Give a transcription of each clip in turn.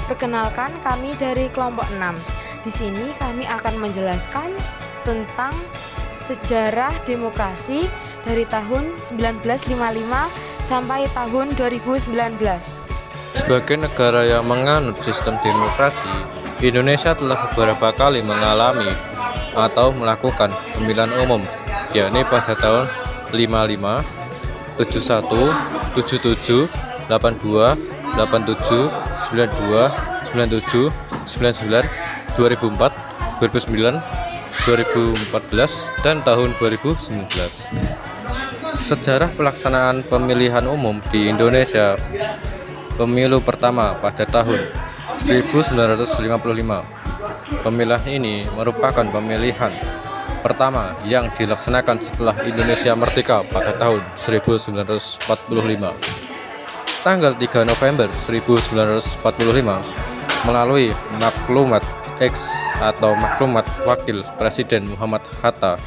Perkenalkan, kami dari kelompok 6. Di sini kami akan menjelaskan tentang sejarah demokrasi dari tahun 1955 sampai tahun 2019. Sebagai negara yang menganut sistem demokrasi, Indonesia telah beberapa kali mengalami atau melakukan pemilihan umum, yakni pada tahun 55, 71, 77, 82, 87, 92, 97, 99, 2004, 2009, 2014, dan tahun 2019. Sejarah pelaksanaan pemilihan umum di Indonesia. Pemilu pertama pada tahun 1955. Pemilihan ini merupakan pemilihan pertama yang dilaksanakan setelah Indonesia merdeka pada tahun 1945. Tanggal 3 November 1945 melalui Maklumat X atau Maklumat Wakil Presiden Muhammad Hatta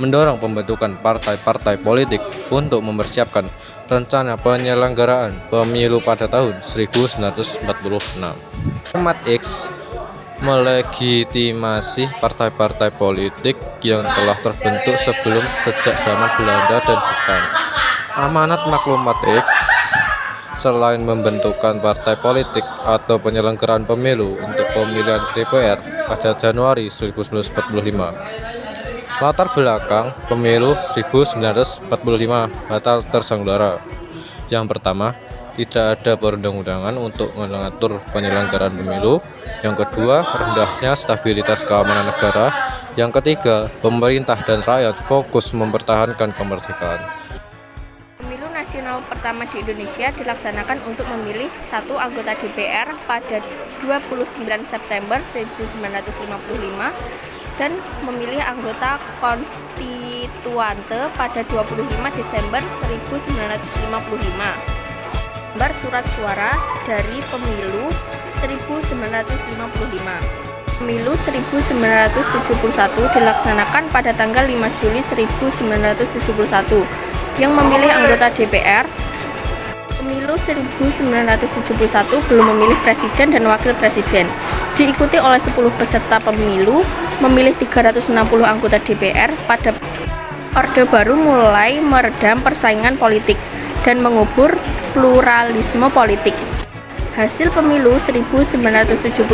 mendorong pembentukan partai-partai politik untuk mempersiapkan rencana penyelenggaraan pemilu pada tahun 1946. Maklumat X melegitimasi partai-partai politik yang telah terbentuk sebelum sejak zaman Belanda dan Jepang. Amanat Maklumat X selain membentukkan partai politik atau penyelenggaraan pemilu untuk pemilihan DPR pada Januari 1945. Latar belakang pemilu 1945 batal terselenggara. Yang pertama, tidak ada perundang-undangan untuk mengatur penyelenggaraan pemilu. Yang kedua, rendahnya stabilitas keamanan negara. Yang ketiga, pemerintah dan rakyat fokus mempertahankan kemerdekaan. Nasional pertama di Indonesia dilaksanakan untuk memilih satu anggota DPR pada 29 September 1955 dan memilih anggota konstituante pada 25 Desember 1955. Gambar surat suara dari pemilu 1955. Pemilu 1971 dilaksanakan pada tanggal 5 Juli 1971 yang memilih anggota DPR. Pemilu 1971 belum memilih presiden dan wakil presiden. Diikuti oleh 10 peserta pemilu, memilih 360 anggota DPR. Pada Orde Baru mulai meredam persaingan politik dan mengubur pluralisme politik. Hasil pemilu 1971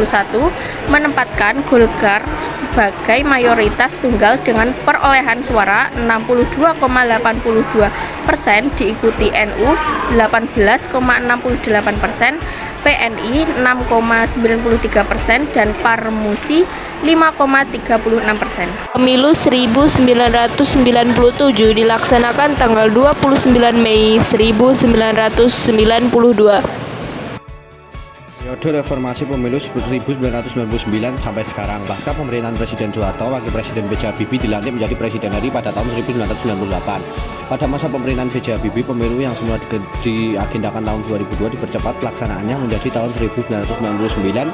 menempatkan Golkar sebagai mayoritas tunggal dengan perolehan suara 62,82%, diikuti NU 18,68%, PNI 6,93% dan Parmusi 5,36%. Pemilu 1997 dilaksanakan tanggal 29 Mei 1992. Periode reformasi pemilu 1999 sampai sekarang. Pasca pemerintahan Presiden Soeharto, Wakil Presiden B.J. Habibie dilantik menjadi Presiden RI pada tahun 1998. Pada masa pemerintahan B.J. Habibie, pemilu yang semula diagendakan tahun 2002 dipercepat pelaksanaannya menjadi tahun 1999.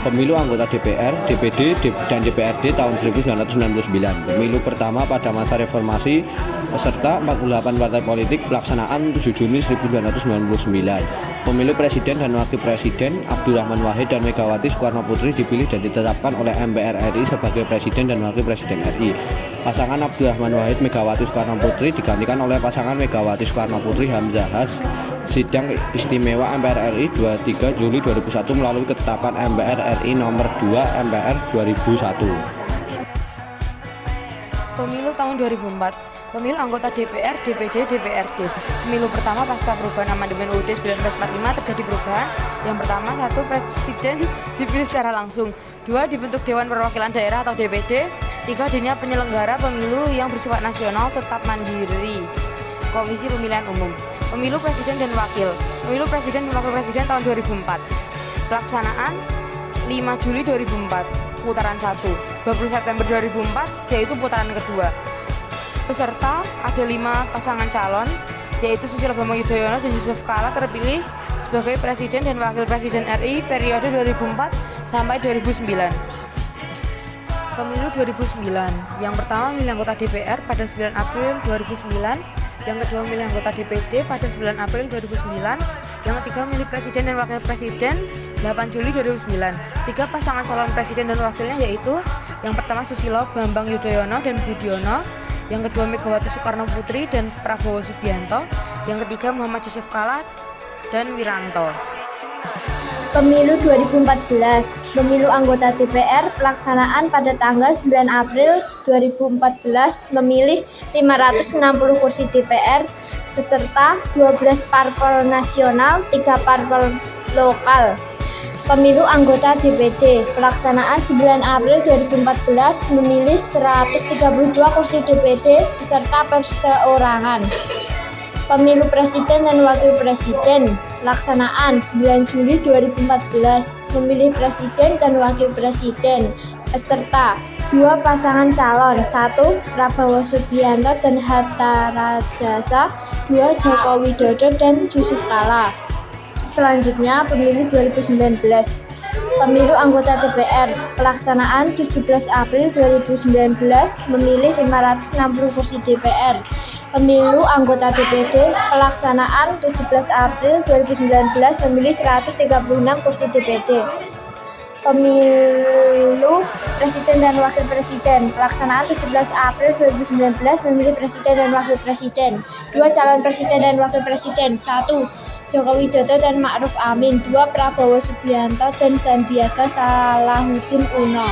Pemilu anggota DPR, DPD, dan DPRD tahun 1999. Pemilu pertama pada masa reformasi peserta 48 partai politik, pelaksanaan 7 Juni 1999. Pemilu Presiden dan Wakil Presiden, Abdurrahman Wahid dan Megawati Soekarno Putri dipilih dan ditetapkan oleh MPR RI sebagai Presiden dan Wakil Presiden RI. Pasangan Abdurrahman Wahid Megawati Soekarno Putri digantikan oleh pasangan Megawati Soekarno Putri Hamzahas. Sidang Istimewa MPR RI 23 Juli 2001 melalui ketetapan MPR RI nomor 2 MPR 2001. Pemilu tahun 2004. Pemilu anggota DPR, DPD, DPRD. Pemilu pertama pasca perubahan amandemen UUD 1945 terjadi perubahan. Yang pertama, 1. Presiden dipilih secara langsung. 2. Dibentuk Dewan Perwakilan Daerah atau DPD. 3. Dirinya penyelenggara pemilu yang bersifat nasional tetap mandiri. Komisi Pemilihan Umum. Pemilu Presiden dan Wakil. Pemilu Presiden dan Wakil Presiden tahun 2004. Pelaksanaan 5 Juli 2004. Putaran 1. 20 September 2004 yaitu putaran kedua. Peserta ada 5 pasangan calon, yaitu Susilo Bambang Yudhoyono dan Yusuf Kala terpilih sebagai Presiden dan Wakil Presiden RI periode 2004 sampai 2009. Pemilu 2009. Yang pertama memilih anggota DPR pada 9 April 2009 Yang kedua memilih anggota DPD pada 9 April 2009. Yang ketiga memilih presiden dan wakil presiden 8 Juli 2009. 3 pasangan calon presiden dan wakilnya yaitu yang pertama Susilo Bambang Yudhoyono dan Budiono, yang kedua Megawati Soekarno Putri dan Prabowo Subianto, yang ketiga Muhammad Yusuf Kalla dan Wiranto. Pemilu 2014, pemilu anggota DPR pelaksanaan pada tanggal 9 April 2014 memilih 560 kursi DPR beserta 12 parpol nasional, 3 parpol lokal. Pemilu anggota DPD pelaksanaan 9 April 2014 memilih 132 kursi DPD beserta perseorangan. Pemilu presiden dan wakil presiden pelaksanaan 9 Juli 2014 memilih presiden dan wakil presiden beserta 2 pasangan calon, 1 Prabowo Subianto dan Hatta Rajasa, 2 Joko Widodo dan Yusuf Kalla. Selanjutnya pemilu 2019. Pemilu anggota DPR pelaksanaan 17 April 2019 memilih 560 kursi DPR. Pemilu anggota DPD pelaksanaan 17 April 2019 memilih 136 kursi DPD. Pemilu presiden dan wakil presiden pelaksanaan 17 April 2019 memilih presiden dan wakil presiden. 2 calon presiden dan wakil presiden, 1 Joko Widodo dan Ma'ruf Amin, 2 Prabowo Subianto dan Sandiaga Salahuddin Uno.